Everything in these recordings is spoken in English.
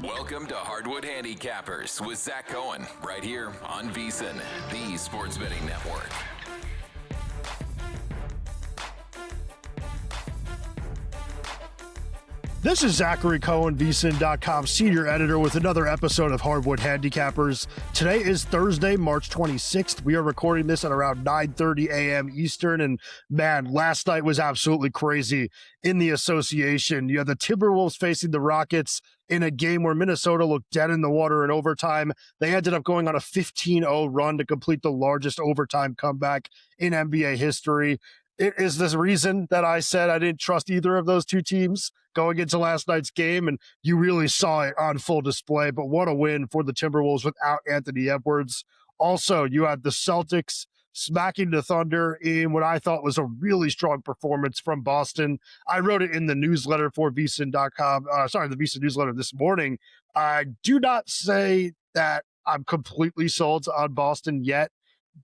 Welcome to Hardwood Handicappers with Zach Cohen, right here on VSiN, the Sports Betting Network. This is Zachary Cohen, VSiN.com senior editor with another episode of Hardwood Handicappers. Today is Thursday, March 26th. We are recording this at around 9:30 a.m. Eastern. And man, last night was absolutely crazy in the association. You had the Timberwolves facing the Rockets in a game where Minnesota looked dead in the water in overtime. They ended up going on a 15-0 run to complete the largest overtime comeback in NBA history. It is this reason that I said I didn't trust either of those two teams going into last night's game, and you really saw it on full display. But what a win for the Timberwolves without Anthony Edwards. Also, you had the Celtics smacking the Thunder in what I thought was a really strong performance from Boston. I wrote it in the newsletter for VSiN.com, the VSiN newsletter this morning. I do not say that I'm completely sold on Boston yet,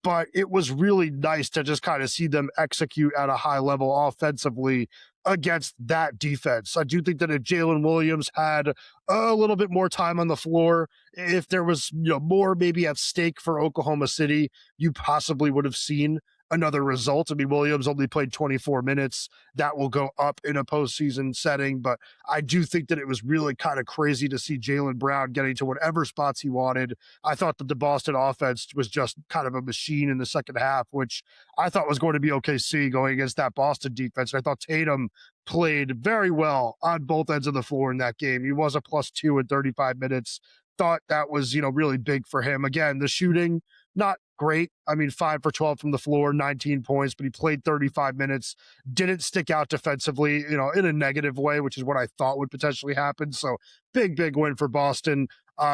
but it was really nice to just kind of see them execute at a high level offensively against that defense. I do think that if Jalen Williams had a little bit more time on the floor, if there was more maybe at stake for Oklahoma City, you possibly would have seen another result. I mean, Williams only played 24 minutes. That will go up in a postseason setting, but I do think that it was really kind of crazy to see Jaylen Brown getting to whatever spots he wanted. I thought that the Boston offense was just kind of a machine in the second half, which I thought was going to be OKC going against that Boston defense. I thought Tatum played very well on both ends of the floor in that game. He was a +2 in 35 minutes. Thought that was, really big for him. Again, the shooting, not great. I mean, 5 for 12 from the floor, 19 points, but he played 35 minutes, didn't stick out defensively, in a negative way, which is what I thought would potentially happen. So big win for Boston.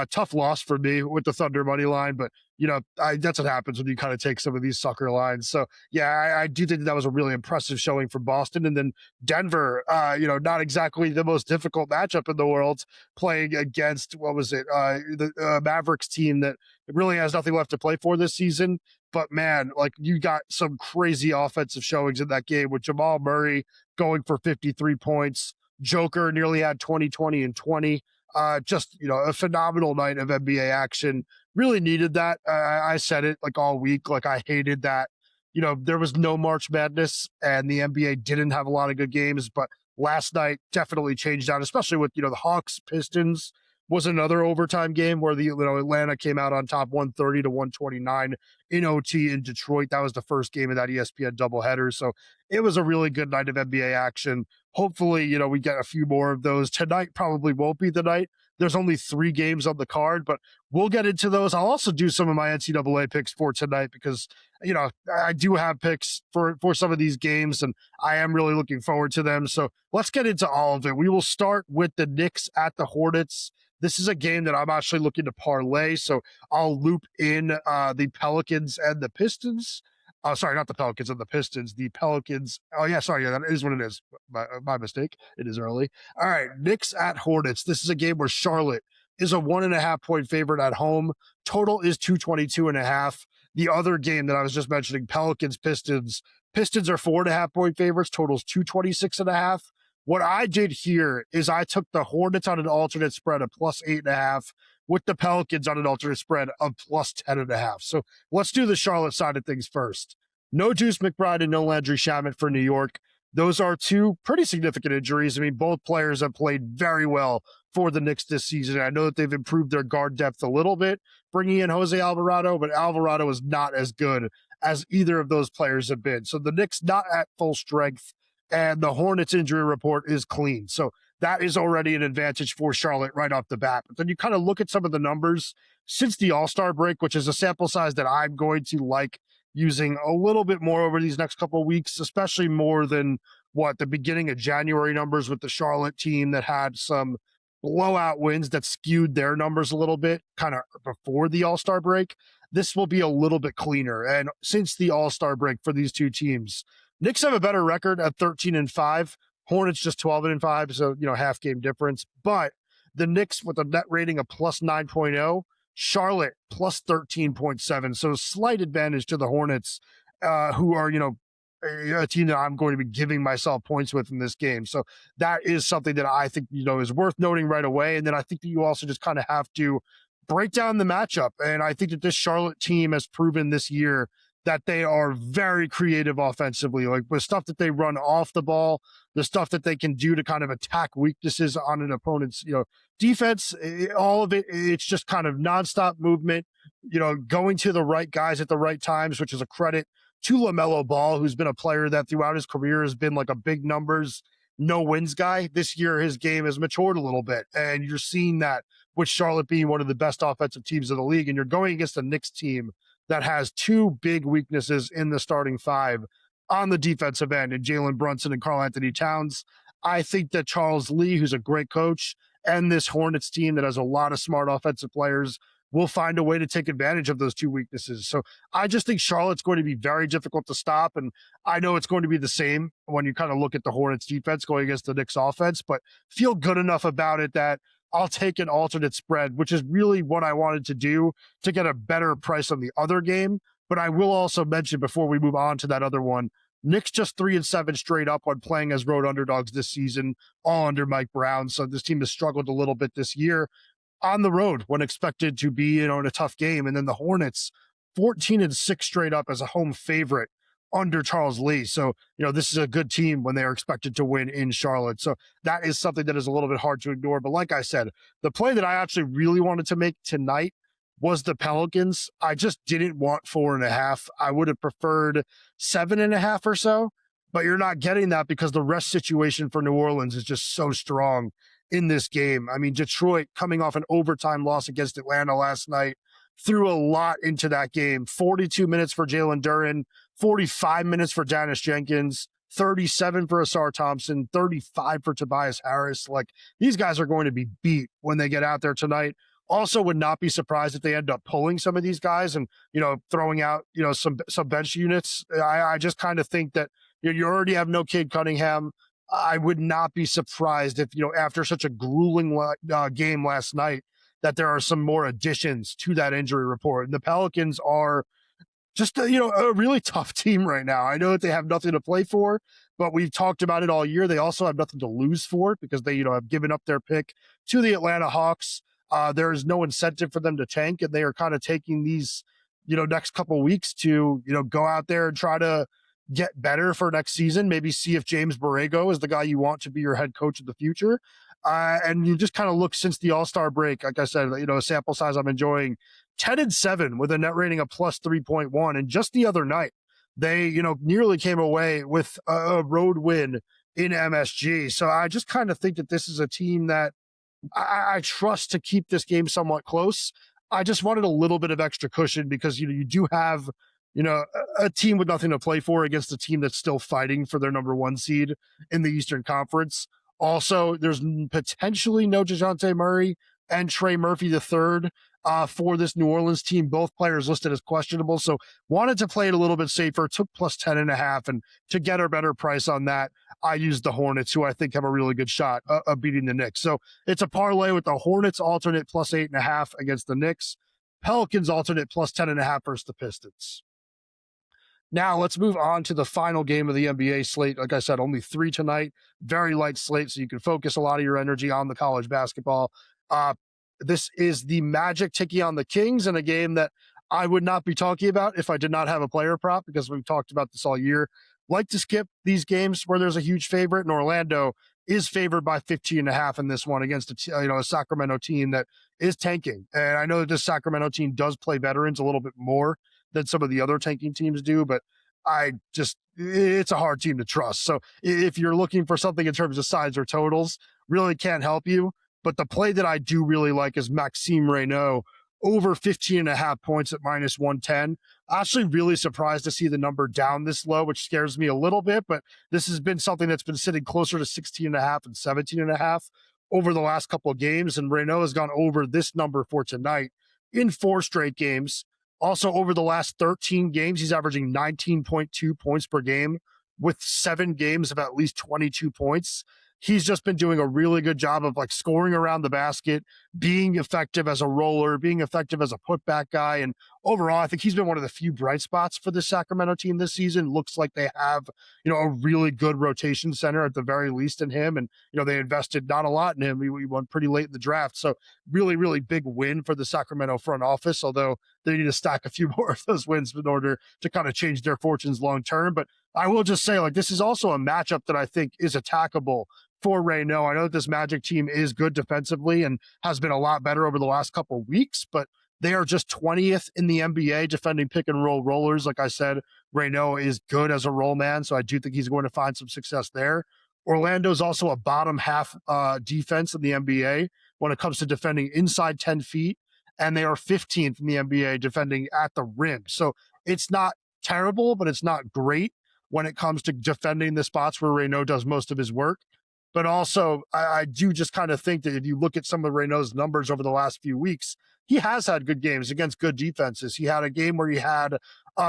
Tough loss for me with the Thunder money line, but that's what happens when you kind of take some of these sucker lines. So yeah, I do think that was a really impressive showing for Boston. And then Denver, not exactly the most difficult matchup in the world, playing against, the Mavericks team that really has nothing left to play for this season. But man, you got some crazy offensive showings in that game with Jamal Murray going for 53 points. Joker nearly had 20, 20, and 20. Just a phenomenal night of NBA action. Really needed that. I said it all week. I hated that. There was no March Madness and the NBA didn't have a lot of good games, but last night definitely changed out, especially with, the Hawks Pistons was another overtime game where the Atlanta came out on top 130 to 129 in OT in Detroit. That was the first game of that ESPN doubleheader. So it was a really good night of NBA action. Hopefully, we get a few more of those. Tonight probably won't be the night. There's only 3 games on the card, but we'll get into those. I'll also do some of my NCAA picks for tonight because, I do have picks for some of these games, and I am really looking forward to them. So let's get into all of it. We will start with the Knicks at the Hornets. This is a game that I'm actually looking to parlay, so I'll loop in the Pelicans and the Pistons. Sorry, not the Pelicans and the Pistons. The Pelicans. Oh, yeah, sorry. Yeah, that is what it is. My mistake. It is early. All right, Knicks at Hornets. This is a game where Charlotte is a 1.5 point favorite at home. Total is 222.5. The other game that I was just mentioning, Pelicans, Pistons. Pistons are 4.5 point favorites. Total's 226.5. What I did here is I took the Hornets on an alternate spread of +8.5 with the Pelicans on an alternate spread of +10.5. So let's do the Charlotte side of things first. No Deuce McBride and no Landry Shamet for New York. Those are 2 pretty significant injuries. I mean, both players have played very well for the Knicks this season. I know that they've improved their guard depth a little bit, bringing in Jose Alvarado, but Alvarado is not as good as either of those players have been. So the Knicks not at full strength, and the Hornets injury report is clean. So that is already an advantage for Charlotte right off the bat. But then you kind of look at some of the numbers since the All-Star break, which is a sample size that I'm going to like using a little bit more over these next couple of weeks, especially more than the beginning of January numbers with the Charlotte team that had some blowout wins that skewed their numbers a little bit kind of before the All-Star break. This will be a little bit cleaner. And since the All-Star break for these two teams, Knicks have a better record at 13-5. Hornets just 12-5, so half game difference. But the Knicks with a net rating of +9.0, Charlotte +13.7. So slight advantage to the Hornets, who are a team that I'm going to be giving myself points with in this game. So that is something that I think, is worth noting right away. And then I think that you also just kind of have to break down the matchup. And I think that this Charlotte team has proven this year that they are very creative offensively, like with stuff that they run off the ball, the stuff that they can do to kind of attack weaknesses on an opponent's, defense, all of it. It's just kind of nonstop movement, going to the right guys at the right times, which is a credit to LaMelo Ball, who's been a player that throughout his career has been like a big numbers, no wins guy. This year, his game has matured a little bit, and you're seeing that with Charlotte being one of the best offensive teams in the league, and you're going against a Knicks team that has two big weaknesses in the starting five on the defensive end in Jalen Brunson and Karl Anthony Towns. I think that Charles Lee, who's a great coach, and this Hornets team that has a lot of smart offensive players will find a way to take advantage of those two weaknesses. So I just think Charlotte's going to be very difficult to stop. And I know it's going to be the same when you kind of look at the Hornets defense going against the Knicks offense, but feel good enough about it that I'll take an alternate spread, which is really what I wanted to do to get a better price on the other game. But I will also mention before we move on to that other one, Knicks just 3-7 straight up when playing as road underdogs this season, all under Mike Brown. So this team has struggled a little bit this year on the road when expected to be, in a tough game. And then the Hornets 14-6 straight up as a home favorite under Charles Lee. So, this is a good team when they are expected to win in Charlotte. So that is something that is a little bit hard to ignore. But like I said, the play that I actually really wanted to make tonight was the Pelicans. I just didn't want 4.5. I would have preferred 7.5 or so, but you're not getting that because the rest situation for New Orleans is just so strong in this game. I mean, Detroit coming off an overtime loss against Atlanta last night threw a lot into that game. 42 minutes for Jalen Duren, 45 minutes for Dennis Jenkins, 37 for Asar Thompson, 35 for Tobias Harris. Like, these guys are going to be beat when they get out there tonight. Also would not be surprised if they end up pulling some of these guys and, throwing out, some bench units. I just kind of think that you already have no Cade Cunningham. I would not be surprised if, after such a grueling game last night, that there are some more additions to that injury report. And the Pelicans are just, a really tough team right now. I know that they have nothing to play for, but we've talked about it all year. They also have nothing to lose for because they, have given up their pick to the Atlanta Hawks. There is no incentive for them to tank, and they are kind of taking these, next couple of weeks to, go out there and try to get better for next season. Maybe see if James Borrego is the guy you want to be your head coach of the future. And you just kind of look since the All-Star break, like I said, a sample size I'm enjoying, 10-7 with a net rating of plus 3.1. And just the other night, they, nearly came away with a road win in MSG. So I just kind of think that this is a team that I trust to keep this game somewhat close. I just wanted a little bit of extra cushion because, you do have, a team with nothing to play for against a team that's still fighting for their number one seed in the Eastern Conference. Also, there's potentially no DeJounte Murray and Trey Murphy III for this New Orleans team, both players listed as questionable. So wanted to play it a little bit safer, took plus 10.5. And to get a better price on that, I used the Hornets, who I think have a really good shot of beating the Knicks. So it's a parlay with the Hornets alternate plus 8.5 against the Knicks, Pelicans alternate plus 10.5 versus the Pistons. Now let's move on to the final game of the NBA slate. Like I said, only 3 tonight, very light slate, so you can focus a lot of your energy on the college basketball. This is the Magic taking on the Kings in a game that I would not be talking about if I did not have a player prop, because we've talked about this all year. Like to skip these games where there's a huge favorite, and Orlando is favored by 15.5 in this one against a Sacramento team that is tanking. And I know that this Sacramento team does play veterans a little bit more than some of the other tanking teams do, but it's a hard team to trust. So if you're looking for something in terms of sides or totals, really can't help you. But the play that I do really like is Maxime Reynaud over 15.5 points at minus 110. Actually really surprised to see the number down this low, which scares me a little bit, but this has been something that's been sitting closer to 16.5 and 17.5 over the last couple of games. And Reynaud has gone over this number for tonight in 4 straight games. Also, over the last 13 games, he's averaging 19.2 points per game with 7 games of at least 22 points. he's just been doing a really good job of like scoring around the basket, being effective as a roller, being effective as a putback guy. And overall, I think he's been one of the few bright spots for the Sacramento team this season. Looks like they have, a really good rotation center at the very least in him. And, they invested not a lot in him. We won pretty late in the draft. So really, really big win for the Sacramento front office, although they need to stack a few more of those wins in order to kind of change their fortunes long term. But I will just say, like, this is also a matchup that I think is attackable for Reno. I know that this Magic team is good defensively and has been a lot better over the last couple of weeks, but they are just 20th in the NBA defending pick and roll rollers. Like I said, Reno is good as a roll man, so I do think he's going to find some success there. Orlando's also a bottom half defense in the NBA when it comes to defending inside 10 feet, and they are 15th in the NBA defending at the rim. So it's not terrible, but it's not great when it comes to defending the spots where Reno does most of his work. But also, I do just kind of think that if you look at some of Reno's numbers over the last few weeks, he has had good games against good defenses. He had a game where he had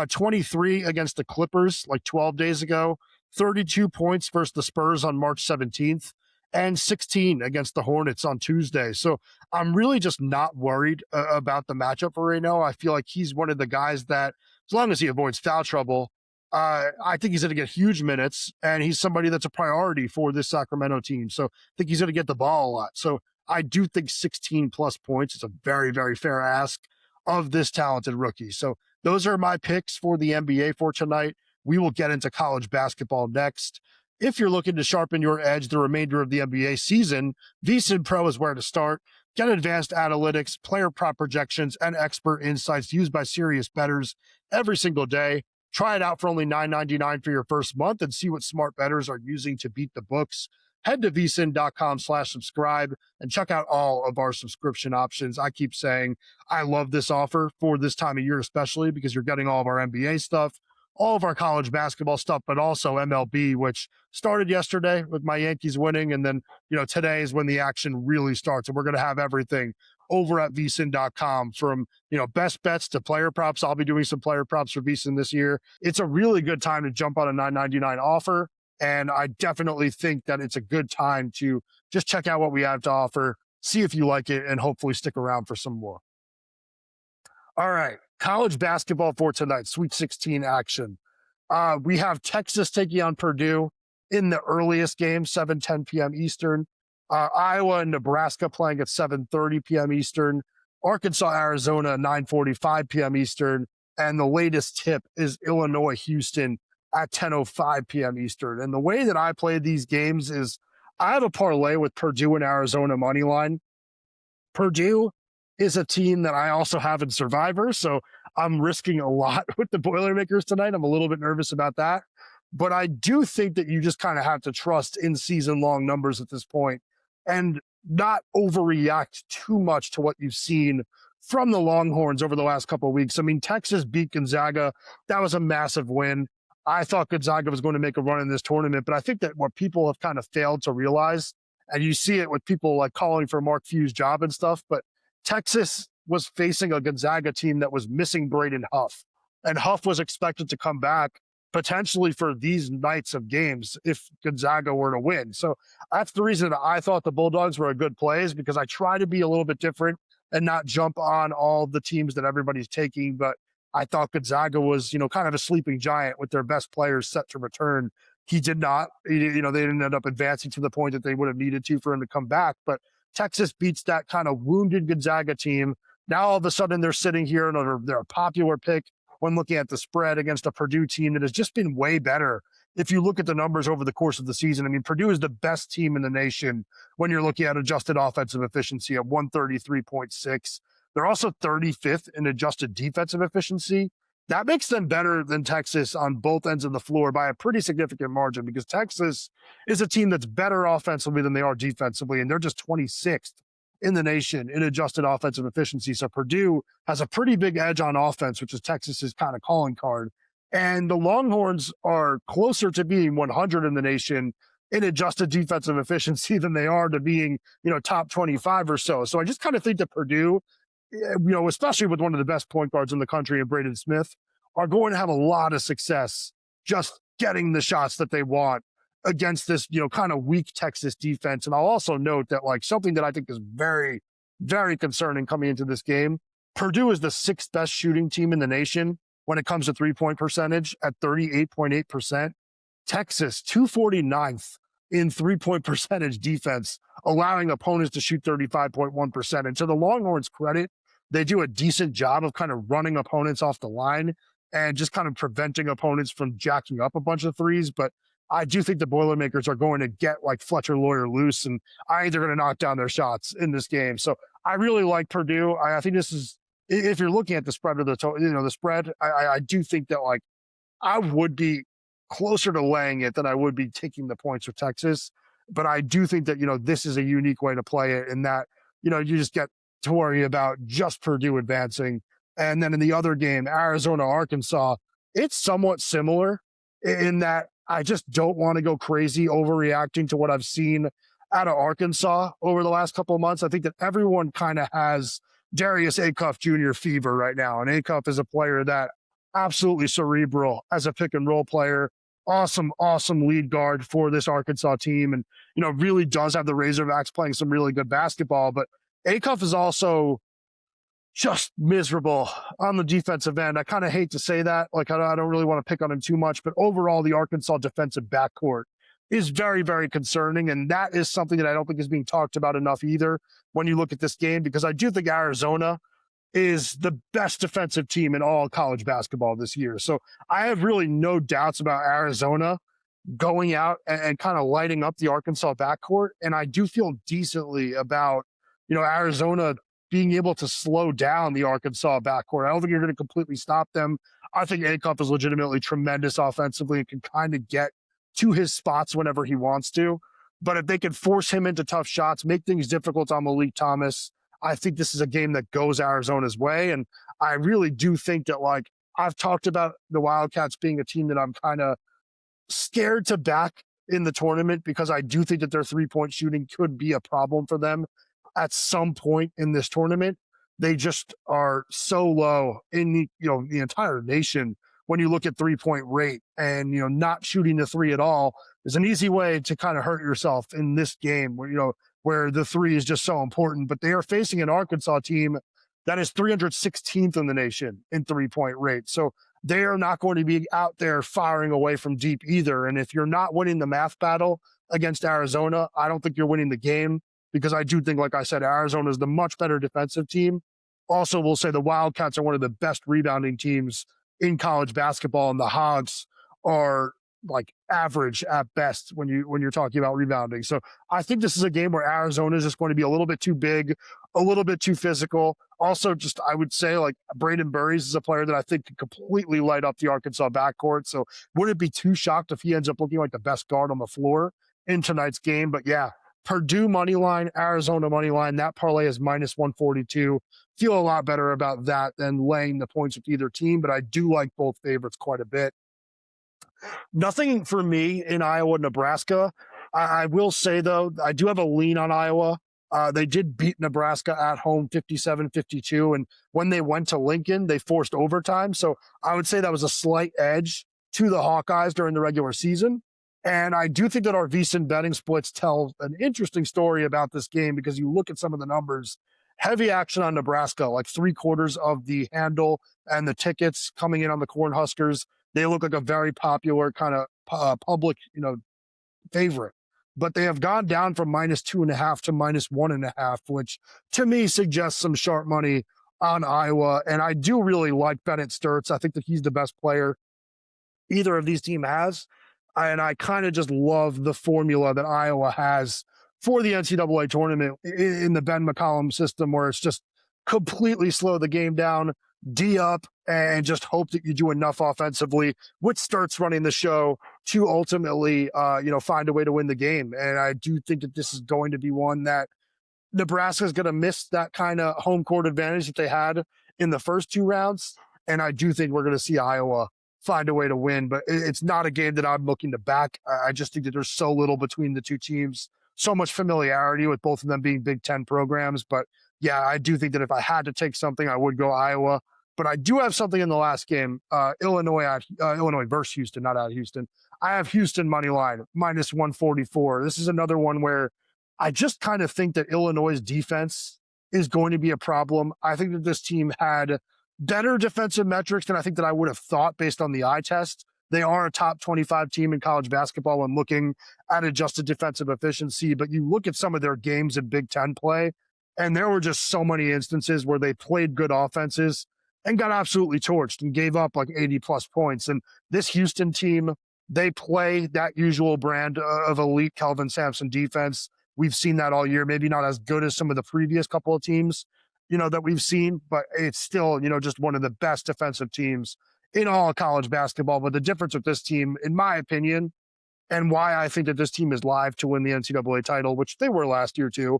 23 against the Clippers like 12 days ago, 32 points versus the Spurs on March 17th, and 16 against the Hornets on Tuesday. So I'm really just not worried about the matchup for Reno. I feel like he's one of the guys that, as long as he avoids foul trouble, I think he's going to get huge minutes, and he's somebody that's a priority for this Sacramento team. So I think he's going to get the ball a lot. So I do think 16 plus points is a very, very fair ask of this talented rookie. So those are my picks for the NBA for tonight. We will get into college basketball next. If you're looking to sharpen your edge the remainder of the NBA season, VSiN Pro is where to start. Get advanced analytics, player prop projections, and expert insights used by serious bettors every single day. Try it out for only $9.99 for your first month and see what smart bettors are using to beat the books. Head to vsin.com/subscribe and check out all of our subscription options. I keep saying I love this offer for this time of year, especially because you're getting all of our NBA stuff, all of our college basketball stuff, but also MLB, which started yesterday with my Yankees winning. And then, today is when the action really starts. And we're going to have everything over at vsin.com from, best bets to player props. I'll be doing some player props for VSiN this year. It's a really good time to jump on a $9.99 offer. And I definitely think that it's a good time to just check out what we have to offer, see if you like it, and hopefully stick around for some more. All right. College basketball for tonight, Sweet 16 action. We have Texas taking on Purdue in the earliest game, 7:10 p.m. Eastern. Iowa and Nebraska playing at 7:30 p.m. Eastern. Arkansas, Arizona, 9:45 p.m. Eastern. And the latest tip is Illinois, Houston at 10:05 p.m. Eastern. And the way that I play these games is I have a parlay with Purdue and Arizona money line. Purdue is a team that I also have in Survivor, so I'm risking a lot with the Boilermakers tonight. I'm a little bit nervous about that. But I do think that you just kind of have to trust in season-long numbers at this point and not overreact too much to what you've seen from the Longhorns over the last couple of weeks. I mean, Texas beat Gonzaga. That was a massive win. I thought Gonzaga was going to make a run in this tournament, but I think that what people have kind of failed to realize, and you see it with people like calling for Mark Few's job and stuff, but Texas was facing a Gonzaga team that was missing Braden Huff, and Huff was expected to come back potentially for these nights of games if Gonzaga were to win. So that's the reason I thought the Bulldogs were a good play, is because I try to be a little bit different and not jump on all the teams that everybody's taking. But I thought Gonzaga was, kind of a sleeping giant with their best players set to return. He did not, they didn't end up advancing to the point that they would have needed to for him to come back. But Texas beats that kind of wounded Gonzaga team. Now all of a sudden they're sitting here and they're a popular pick when looking at the spread against a Purdue team that has just been way better. If you look at the numbers over the course of the season, I mean, Purdue is the best team in the nation when you're looking at adjusted offensive efficiency at 133.6. They're also 35th in adjusted defensive efficiency. That makes them better than Texas on both ends of the floor by a pretty significant margin, because Texas is a team that's better offensively than they are defensively, and they're just 26th in the nation in adjusted offensive efficiency. So Purdue has a pretty big edge on offense, which is Texas's kind of calling card. And the Longhorns are closer to being 100 in the nation in adjusted defensive efficiency than they are to being, top 25 or so. So I just kind of think that Purdue, especially with one of the best point guards in the country in Braden Smith, are going to have a lot of success just getting the shots that they want against this, kind of weak Texas defense. And I'll also note that like something that I think is very, very concerning coming into this game, Purdue is the 6th best shooting team in the nation when it comes to 3-point percentage at 38.8%. Texas, 249th in 3-point percentage defense, allowing opponents to shoot 35.1%. And to the Longhorns' credit, they do a decent job of kind of running opponents off the line and just kind of preventing opponents from jacking up a bunch of threes. But I do think the Boilermakers are going to get like Fletcher Lawyer loose, and I think they're going to knock down their shots in this game. So I really like Purdue. I think this is, if you're looking at the spread or the spread, I do think that like I would be closer to laying it than I would be taking the points with Texas. But I do think that, this is a unique way to play it in that, you just get to worry about just Purdue advancing. And then in the other game, Arizona, Arkansas, it's somewhat similar in that I just don't want to go crazy overreacting to what I've seen out of Arkansas over the last couple of months. I think that everyone kind of has Darius Acuff Jr. fever right now. And Acuff is a player that absolutely cerebral as a pick and roll player. Awesome lead guard for this Arkansas team. And, really does have the Razorbacks playing some really good basketball. But Acuff is also just miserable on the defensive end. I kind of hate to say that. Like, I don't really want to pick on him too much. But overall, the Arkansas defensive backcourt is very, very concerning. And that is something that I don't think is being talked about enough either when you look at this game, because I do think Arizona is the best defensive team in all college basketball this year. So I have really no doubts about Arizona going out and kind of lighting up the Arkansas backcourt. And I do feel decently about, Arizona being able to slow down the Arkansas backcourt. I don't think you're going to completely stop them. I think Acuff is legitimately tremendous offensively and can kind of get to his spots whenever he wants to. But if they can force him into tough shots, make things difficult on Malik Thomas, I think this is a game that goes Arizona's way. And I really do think that, like, I've talked about the Wildcats being a team that I'm kind of scared to back in the tournament because I do think that their 3-point shooting could be a problem for them at some point in this tournament. They just are so low in the entire nation when you look at 3-point rate, and, not shooting the three at all is an easy way to kind of hurt yourself in this game where the three is just so important. But they are facing an Arkansas team that is 316th in the nation in 3-point rate. So they are not going to be out there firing away from deep either. And if you're not winning the math battle against Arizona, I don't think you're winning the game, because I do think, like I said, Arizona is the much better defensive team. Also, we'll say the Wildcats are one of the best rebounding teams in college basketball, and the Hogs are like average at best when you're talking about rebounding. So I think this is a game where Arizona is just going to be a little bit too big, a little bit too physical. Also, just I would say like Braden Burries is a player that I think could completely light up the Arkansas backcourt. So wouldn't be too shocked if he ends up looking like the best guard on the floor in tonight's game. But yeah, Purdue money line, Arizona money line, that parlay is -142. Feel a lot better about that than laying the points with either team, but I do like both favorites quite a bit. Nothing for me in Iowa, Nebraska. I will say, though, I do have a lean on Iowa. They did beat Nebraska at home 57-52, and when they went to Lincoln, they forced overtime. So I would say that was a slight edge to the Hawkeyes during the regular season. And I do think that our VSiN betting splits tell an interesting story about this game, because you look at some of the numbers. Heavy action on Nebraska, like 3/4 of the handle and the tickets coming in on the Cornhuskers. They look like a very popular kind of public, favorite. But they have gone down from -2.5 to -1.5, which to me suggests some sharp money on Iowa. And I do really like Bennett Sturts. I think that he's the best player either of these teams has. And I kind of just love the formula that Iowa has for the NCAA tournament in the Ben McCollum system, where it's just completely slow the game down, D up, and just hope that you do enough offensively with Sturts running the show to ultimately, find a way to win the game. And I do think that this is going to be one that Nebraska is going to miss that kind of home court advantage that they had in the first two rounds. And I do think we're going to see Iowa find a way to win, but it's not a game that I'm looking to back. I just think that there's so little between the two teams, so much familiarity with both of them being Big Ten programs. But yeah, I do think that if I had to take something, I would go Iowa. But I do have something in the last game, Illinois versus Houston, not at Houston. I have Houston money line, minus 144. This is another one where I just kind of think that Illinois' defense is going to be a problem. I think that this team had better defensive metrics than I think that I would have thought based on the eye test. They are a top 25 team in college basketball when looking at adjusted defensive efficiency, but you look at some of their games in Big Ten play, and there were just so many instances where they played good offenses and got absolutely torched and gave up like 80-plus points. And this Houston team, they play that usual brand of elite Kelvin Sampson defense. We've seen that all year, maybe not as good as some of the previous couple of teams, that we've seen, but it's still, just one of the best defensive teams in all of college basketball. But the difference with this team, in my opinion, and why I think that this team is live to win the NCAA title, which they were last year too,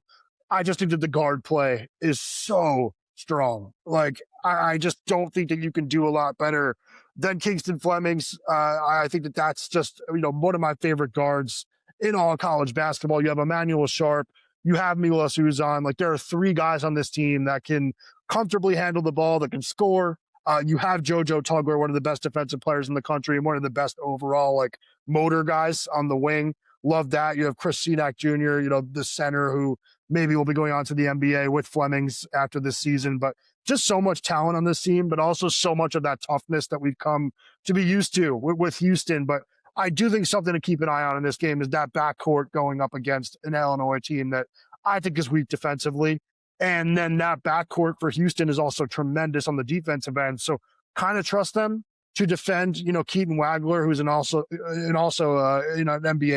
I just think that the guard play is so strong. Like, I just don't think that you can do a lot better than Kingston Fleming's. I think that that's just, one of my favorite guards in all college basketball. You have Emmanuel Sharp, you have Milos Uzan. Like, there are three guys on this team that can comfortably handle the ball, that can score. You have JoJo Tugler, one of the best defensive players in the country and one of the best overall, motor guys on the wing. Love that. You have Chris Senack Jr., the center who maybe will be going on to the NBA with Flemings after this season. But just so much talent on this team, but also so much of that toughness that we've come to be used to with Houston. But I do think something to keep an eye on in this game is that backcourt going up against an Illinois team that I think is weak defensively. And then that backcourt for Houston is also tremendous on the defensive end. So kind of trust them to defend, Keaton Wagler, who's an NBA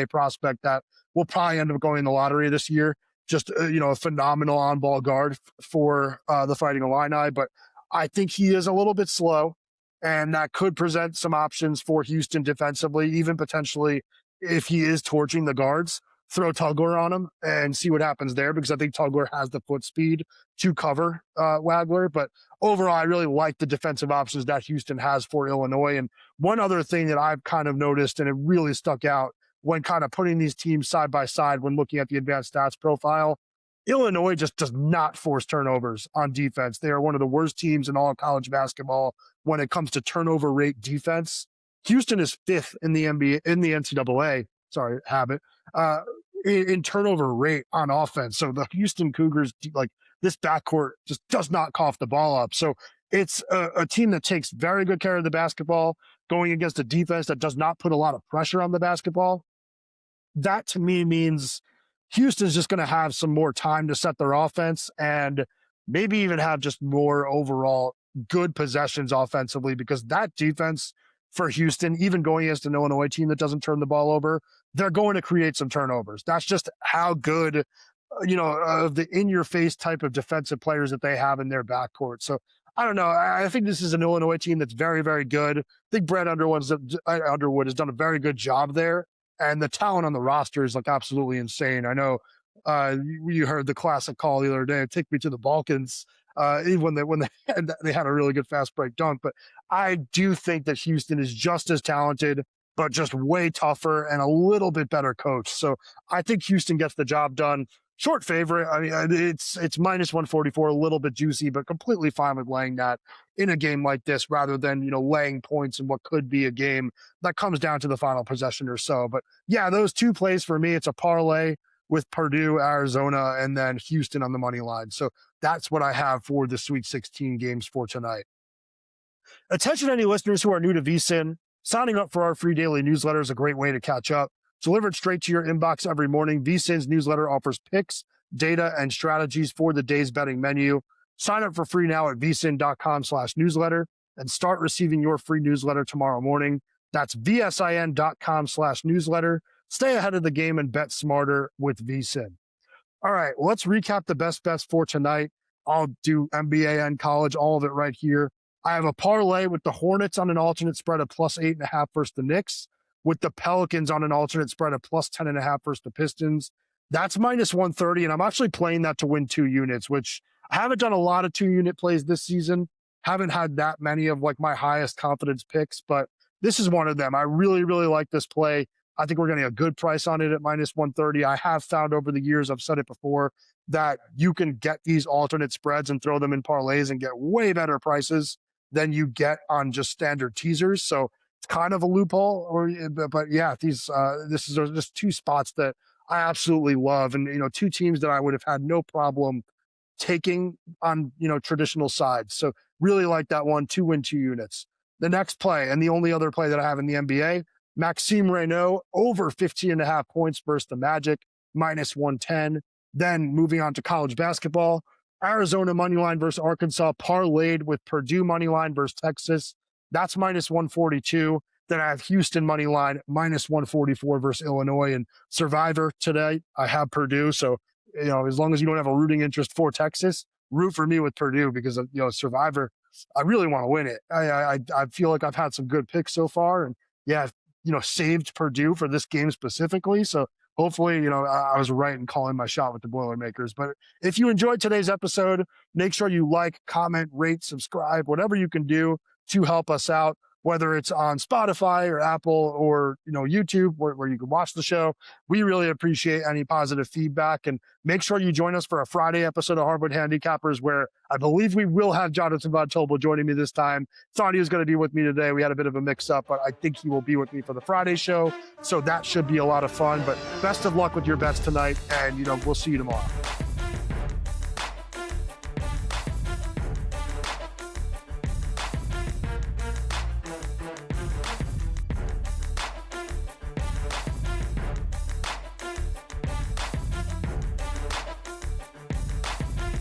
prospect that will probably end up going in the lottery this year. Just, a phenomenal on-ball guard for the Fighting Illini. But I think he is a little bit slow, and that could present some options for Houston defensively, even potentially if he is torching the guards, throw Tugler on him and see what happens there, because I think Tugler has the foot speed to cover Wagler. But overall, I really like the defensive options that Houston has for Illinois. And one other thing that I've kind of noticed, and it really stuck out when kind of putting these teams side by side when looking at the advanced stats profile, Illinois just does not force turnovers on defense. They are one of the worst teams in all of college basketball when it comes to turnover rate defense. Houston is fifth in the NCAA, in turnover rate on offense. So the Houston Cougars, this backcourt just does not cough the ball up. So it's a team that takes very good care of the basketball, going against a defense that does not put a lot of pressure on the basketball. That to me means Houston's just going to have some more time to set their offense and maybe even have just more overall good possessions offensively, because that defense for Houston, even going against an Illinois team that doesn't turn the ball over, they're going to create some turnovers. That's just how good, of the in-your-face type of defensive players that they have in their backcourt. So I don't know. I think this is an Illinois team that's very, very good. I think Brett Underwood has done a very good job there. And the talent on the roster is absolutely insane. I know you heard the classic call the other day, "Take me to the Balkans," when they had a really good fast break dunk. But I do think that Houston is just as talented, but just way tougher and a little bit better coached. So I think Houston gets the job done. Short favorite. I mean, it's minus 144, a little bit juicy, but completely fine with laying that in a game like this rather than, laying points in what could be a game that comes down to the final possession or so. But yeah, those two plays for me, it's a parlay with Purdue, Arizona, and then Houston on the money line. So that's what I have for the Sweet 16 games for tonight. Attention any listeners who are new to VSiN, signing up for our free daily newsletter is a great way to catch up. Delivered straight to your inbox every morning, VSiN's newsletter offers picks, data, and strategies for the day's betting menu. Sign up for free now at vsin.com/newsletter and start receiving your free newsletter tomorrow morning. That's vsin.com/newsletter. Stay ahead of the game and bet smarter with VSiN. All right, let's recap the best bets for tonight. I'll do NBA and college, all of it right here. I have a parlay with the Hornets on an alternate spread of +8.5 versus the Knicks, with the Pelicans on an alternate spread of +10.5 versus the Pistons. That's minus 130, and I'm actually playing that to win 2 units, which I haven't done a lot of 2-unit plays this season. Haven't had that many of my highest confidence picks, but this is one of them. I really, really like this play. I think we're getting a good price on it at minus 130. I have found over the years, I've said it before, that you can get these alternate spreads and throw them in parlays and get way better prices than you get on just standard teasers. So it's kind of a loophole, but yeah, this is just two spots that I absolutely love. And, two teams that I would have had no problem taking on, traditional sides. So really like that one, 2-win, 2 units. The next play, and the only other play that I have in the NBA, Maxime Reynaud over 15.5 points versus the Magic, -110. Then moving on to college basketball, Arizona moneyline versus Arkansas parlayed with Purdue moneyline versus Texas. That's -142. Then I have Houston moneyline -144 versus Illinois. And Survivor today, I have Purdue. So, as long as you don't have a rooting interest for Texas, root for me with Purdue because, Survivor, I really want to win it. I feel like I've had some good picks so far. And yeah, saved Purdue for this game specifically. So hopefully, I was right in calling my shot with the Boilermakers. But if you enjoyed today's episode, make sure you like, comment, rate, subscribe, whatever you can do to help us out, whether it's on Spotify or Apple or, YouTube where you can watch the show. We really appreciate any positive feedback, and make sure you join us for a Friday episode of Hardwood Handicappers, where I believe we will have Jonathan Von Tobel joining me this time. Thought he was going to be with me today. We had a bit of a mix up, but I think he will be with me for the Friday show. So that should be a lot of fun, but best of luck with your bets tonight, and, we'll see you tomorrow.